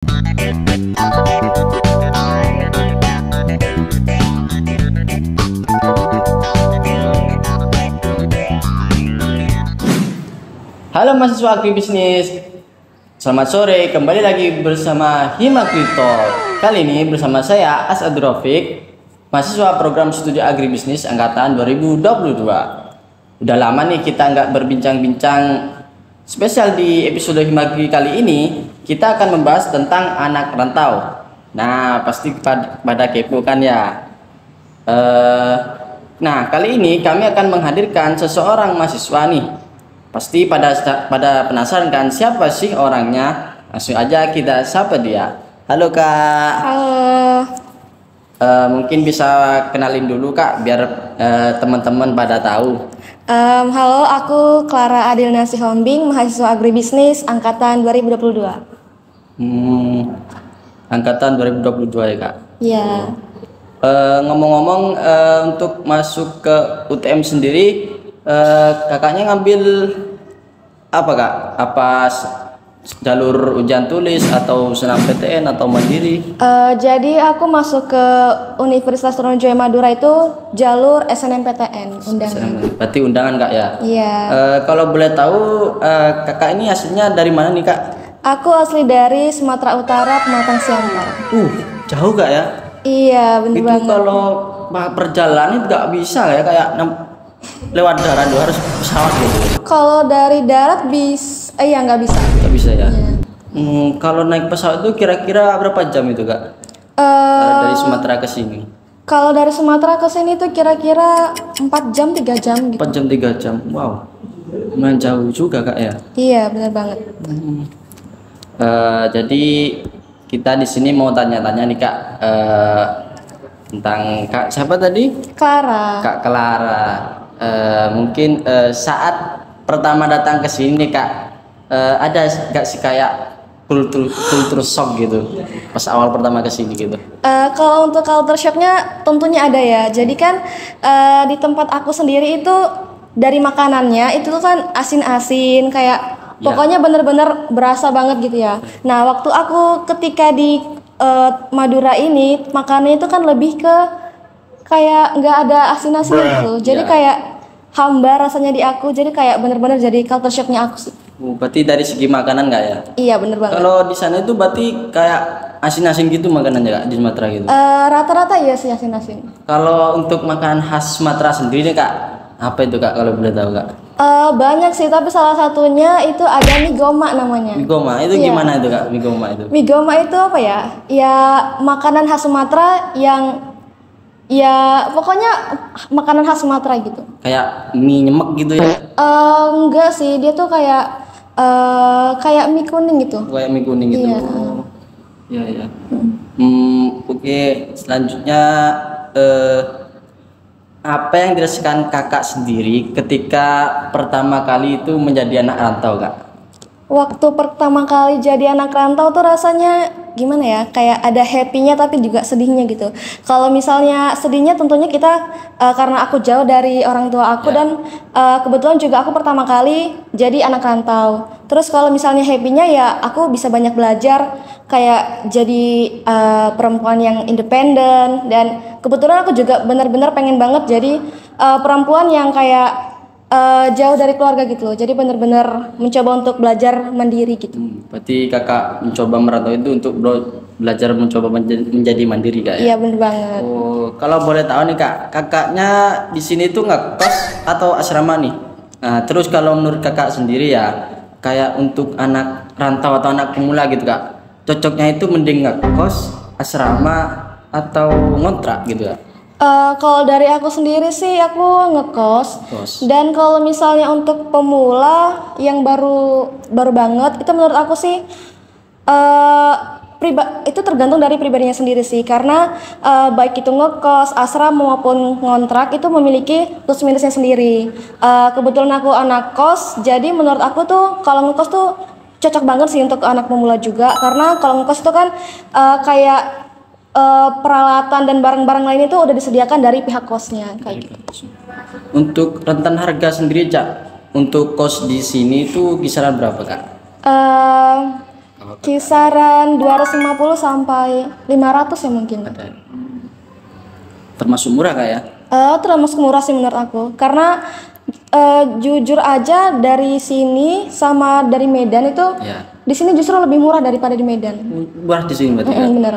Halo mahasiswa agribisnis, selamat sore, kembali lagi bersama Himakrito. Kali ini bersama saya As'ad Rafiq, mahasiswa program studi agribisnis angkatan 2022. Udah lama nih kita nggak berbincang-bincang. Spesial di episode Himakri kali ini kita akan membahas tentang anak rantau. Nah pasti pada kepo kan ya. Nah kali ini kami akan menghadirkan seseorang mahasiswa nih. Pasti pada penasaran kan siapa sih orangnya? Langsung aja kita sapa dia. Halo Kak. Halo. Mungkin bisa kenalin dulu Kak biar teman-teman pada tahu. Halo, aku Clara Adilna Sihombing, mahasiswa agribisnis angkatan 2022. Angkatan 2022 ya Kak? Iya. Ngomong-ngomong untuk masuk ke UTM sendiri, kakaknya ngambil apa Kak? Apa jalur ujian tulis atau senam PTN atau mandiri? Jadi aku masuk ke Universitas Trunojoyo Madura itu jalur SNMPTN undangan. Berarti undangan Kak ya? Iya. Kalau boleh tahu kakak ini aslinya dari mana nih Kak? Aku asli dari Sumatera Utara, Pematang Siantar. Jauh Kak ya? Iya, bener banget. Itu kalau perjalanan nggak bisa ya kayak lewat darat harus pesawat gitu. Kalau dari darat bisa, ya nggak bisa. Nggak bisa ya? Iya. Kalau naik pesawat itu kira-kira berapa jam itu Kak? Dari Sumatera ke sini? Kalau dari Sumatera ke sini tuh kira-kira 4 jam 3 jam gitu. 4 jam 3 jam, wow, lumayan jauh juga Kak ya? Iya, bener banget. Jadi kita di sini mau tanya-tanya nih Kak tentang Kak siapa tadi? Clara. Kak Clara. Mungkin saat pertama datang ke sini nih Kak, ada nggak sih kayak kultur shock gitu pas awal pertama ke sini gitu? Kalau untuk culture shocknya tentunya ada ya. Jadi kan di tempat aku sendiri itu dari makanannya itu tuh kan asin-asin kayak pokoknya bener-bener berasa banget gitu ya. Nah waktu aku ketika di Madura ini makanannya itu kan lebih ke kayak nggak ada asin-asin gitu. Jadi kayak hambar rasanya di aku. Jadi kayak bener-bener jadi culture shocknya aku sih. Berarti dari segi makanan nggak ya? Iya bener banget. Kalau di sana itu berarti kayak asin-asin gitu makanannya Kak di Sumatera gitu? Rata-rata iya sih asin-asin. Kalau untuk makanan khas Sumatera sendiri nih Kak, apa itu Kak kalau boleh tahu Kak? Banyak sih, tapi salah satunya itu ada mie goma namanya. Mie goma itu gimana itu Kak? Mie goma itu? Mie goma itu apa ya? Ya makanan khas Sumatera yang ya pokoknya makanan khas Sumatera gitu. Kayak mie nyemek gitu ya? Enggak sih, dia tuh kayak mie kuning gitu. Kayak mie kuning gitu. Iya. Iya ya. Oke, selanjutnya apa yang dirasakan kakak sendiri ketika pertama kali itu menjadi anak rantau Kak? Waktu pertama kali jadi anak rantau tuh rasanya gimana ya? Kayak ada happy-nya tapi juga sedihnya gitu. Kalau misalnya sedihnya tentunya kita karena aku jauh dari orang tua aku dan kebetulan juga aku pertama kali jadi anak rantau. Terus kalau misalnya happy-nya ya aku bisa banyak belajar kayak jadi perempuan yang independen dan kebetulan aku juga benar-benar pengen banget jadi perempuan yang kayak jauh dari keluarga gitu loh. Jadi benar-benar mencoba untuk belajar mandiri gitu. Berarti kakak mencoba merantau itu untuk belajar mencoba menjadi mandiri Kak ya? Iya benar banget. Kalau boleh tahu nih Kak, kakaknya di sini tuh ngekos atau asrama nih? Nah, terus kalau menurut kakak sendiri ya, kayak untuk anak rantau atau anak pemula gitu Kak, cocoknya itu mending ngekos, asrama atau ngontrak gitu Kak? Kalau dari aku sendiri sih aku ngekos. Dan kalau misalnya untuk pemula yang baru banget itu menurut aku sih itu tergantung dari pribadinya sendiri sih karena baik itu ngekos, asrama maupun ngontrak itu memiliki plus minusnya sendiri. Kebetulan aku anak kos, jadi menurut aku tuh kalau ngekos tuh cocok banget sih untuk anak pemula juga karena kalau ngekos itu kan kayak peralatan dan barang-barang lain itu udah disediakan dari pihak kosnya kayak gitu. Untuk rentan harga sendiri Cak, untuk kos di sini itu kisaran berapa Kak? Kisaran 250 sampai 500 ya mungkin. Ada. Termasuk murah Kak ya? Termasuk murah sih menurut aku. Karena jujur aja dari sini sama dari Medan itu Ya. di sini justru lebih murah daripada di Medan. Murah di sini berarti Kak? Bener.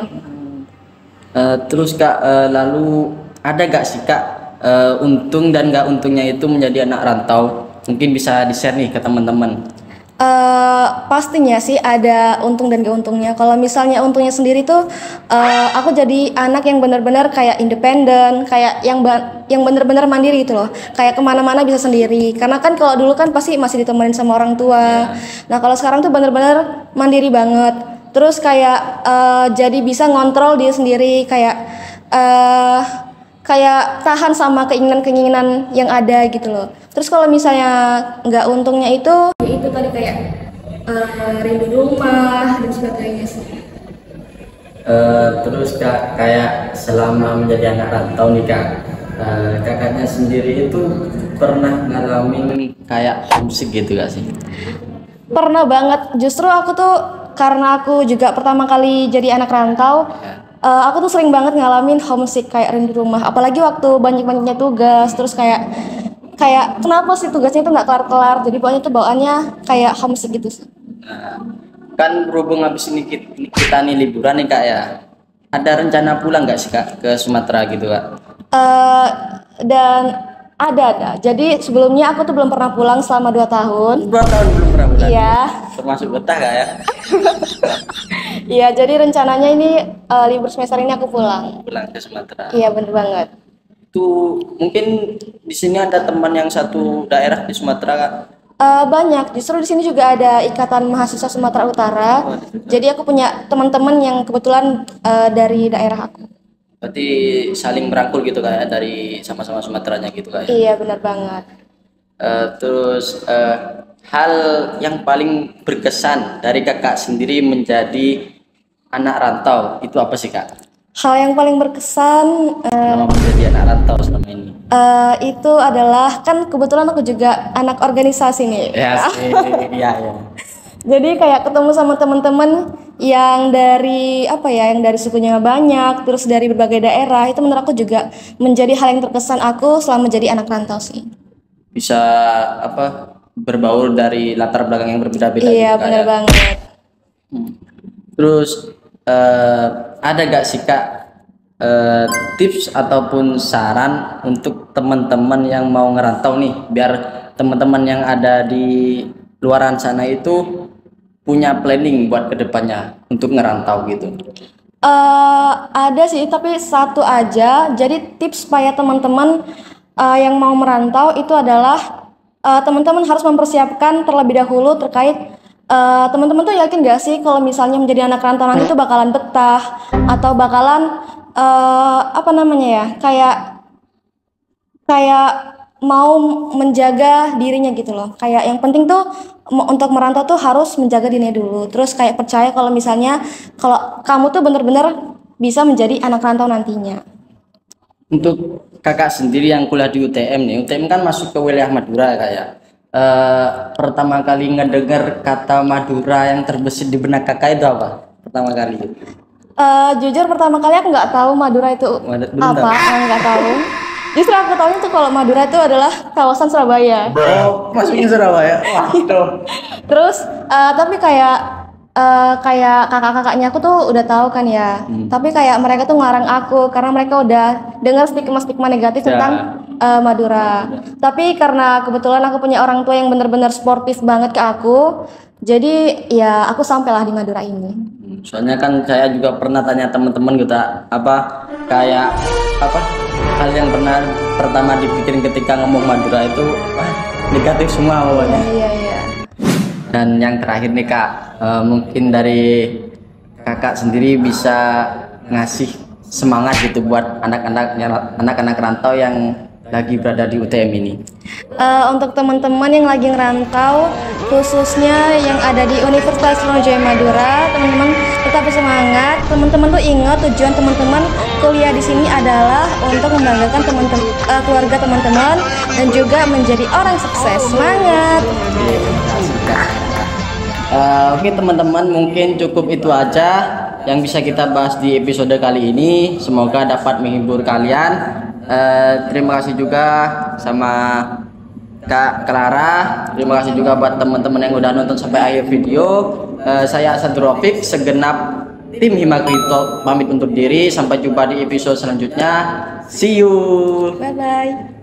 Terus Kak, lalu ada gak sih Kak untung dan gak untungnya itu menjadi anak rantau? Mungkin bisa di-share nih ke teman-teman. Pastinya sih ada untung dan gak untungnya. Kalau misalnya untungnya sendiri tuh aku jadi anak yang benar-benar kayak independen, kayak yang benar-benar mandiri gitu loh. Kayak kemana-mana bisa sendiri. Karena kan kalau dulu kan pasti masih ditemenin sama orang tua. Nah kalau sekarang tuh benar-benar mandiri banget. Terus kayak jadi bisa ngontrol diri sendiri, kayak tahan sama keinginan-keinginan yang ada gitu loh. Terus kalau misalnya nggak untungnya itu tadi kayak rindu rumah dan sebagainya sih. Terus Kak, kayak selama menjadi anak rantau nih Kak, kakaknya sendiri itu pernah ngalamin kayak homesick gitu gak sih? Pernah banget. Justru aku tuh karena aku juga pertama kali jadi anak rantau, aku tuh sering banget ngalamin homesick, kayak rindu rumah. Apalagi waktu banyak-banyaknya tugas, terus kayak kenapa sih tugasnya itu nggak kelar-kelar, jadi pokoknya tuh bawaannya kayak homesick gitu sih. Nah, kan berhubung habis ini kita nih liburan nih Kak ya, ada rencana pulang nggak sih Kak ke Sumatera gitu Kak? Dan ada. Jadi sebelumnya aku tuh belum pernah pulang selama 2 tahun. 2 tahun belum pernah pulang? Iya. Termasuk betah Kak ya? Iya, jadi rencananya ini libur semester ini aku pulang. Pulang ke Sumatera. Iya, bener banget. Tuh mungkin di sini ada teman yang satu daerah di Sumatera Kak? Banyak. Justru di sini juga ada Ikatan Mahasiswa Sumatera Utara. Jadi aku punya teman-teman yang kebetulan dari daerah aku. Berarti saling merangkul gitu Kak ya, dari sama-sama Sumateranya gitu Kak ya? Iya, benar banget. Terus hal yang paling berkesan dari kakak sendiri menjadi anak rantau itu apa sih Kak? Hal yang paling berkesan Selama menjadi anak rantau selama ini? itu adalah, kan kebetulan aku juga anak organisasi nih. Ya sih, iya. Jadi kayak ketemu sama teman-teman yang dari yang dari sukunya banyak, terus dari berbagai daerah, itu menurut aku juga menjadi hal yang terkesan aku selama jadi anak rantau sih. Bisa berbaur dari latar belakang yang berbeda-beda. Iya, gitu, Kak, benar ya? banget. Terus ada gak sih Kak tips ataupun saran untuk teman-teman yang mau ngerantau nih, biar teman-teman yang ada di luaran sana itu punya planning buat kedepannya untuk ngerantau gitu? Ada sih, tapi satu aja. Jadi tips supaya teman-teman yang mau merantau itu adalah teman-teman harus mempersiapkan terlebih dahulu terkait teman-teman tuh yakin gak sih kalau misalnya menjadi anak rantau nanti tuh bakalan betah atau bakalan kayak mau menjaga dirinya gitu loh. Kayak yang penting tuh untuk merantau tuh harus menjaga dirinya dulu. Terus kayak percaya kalau misalnya kalau kamu tuh bener-bener bisa menjadi anak rantau nantinya. Untuk kakak sendiri yang kuliah di UTM nih, UTM kan masuk ke wilayah Madura kayak pertama kali ngedengar kata Madura yang terbesit di benak kakak itu apa? Pertama kali. Jujur pertama kali aku nggak tahu Madura itu apa, nggak tahu. Justru aku tahu itu kalau Madura itu adalah kawasan Surabaya. Oh, masuknya Surabaya. Waduh. Terus tapi kayak kakak-kakaknya aku tuh udah tahu kan ya. Tapi kayak mereka tuh ngelarang aku karena mereka udah dengar stigma-stigma negatif tentang Madura. Tapi karena kebetulan aku punya orang tua yang benar-benar sportif banget ke aku, jadi ya aku sampailah di Madura ini. Soalnya kan saya juga pernah tanya teman-teman gitu hal yang pernah pertama dipikirin ketika ngomong Madura itu negatif semua pokoknya. Iya. Dan yang terakhir nih Kak, mungkin dari kakak sendiri bisa ngasih semangat gitu buat anak-anak rantau yang lagi berada di UTM ini. Untuk teman-teman yang lagi ngerantau, khususnya yang ada di Universitas Sriwijaya Madura, teman-teman tetap semangat. Teman-teman tuh ingat tujuan teman-teman kuliah di sini adalah untuk membanggakan keluarga teman-teman dan juga menjadi orang sukses. Semangat. Oke teman-teman, mungkin cukup itu aja yang bisa kita bahas di episode kali ini. Semoga dapat menghibur kalian. Terima kasih juga sama Kak Clara. Terima kasih juga buat teman-teman yang udah nonton sampai akhir video. Saya Asad Rofik, segenap tim Himakrito pamit undur diri. Sampai jumpa di episode selanjutnya. See you. Bye bye.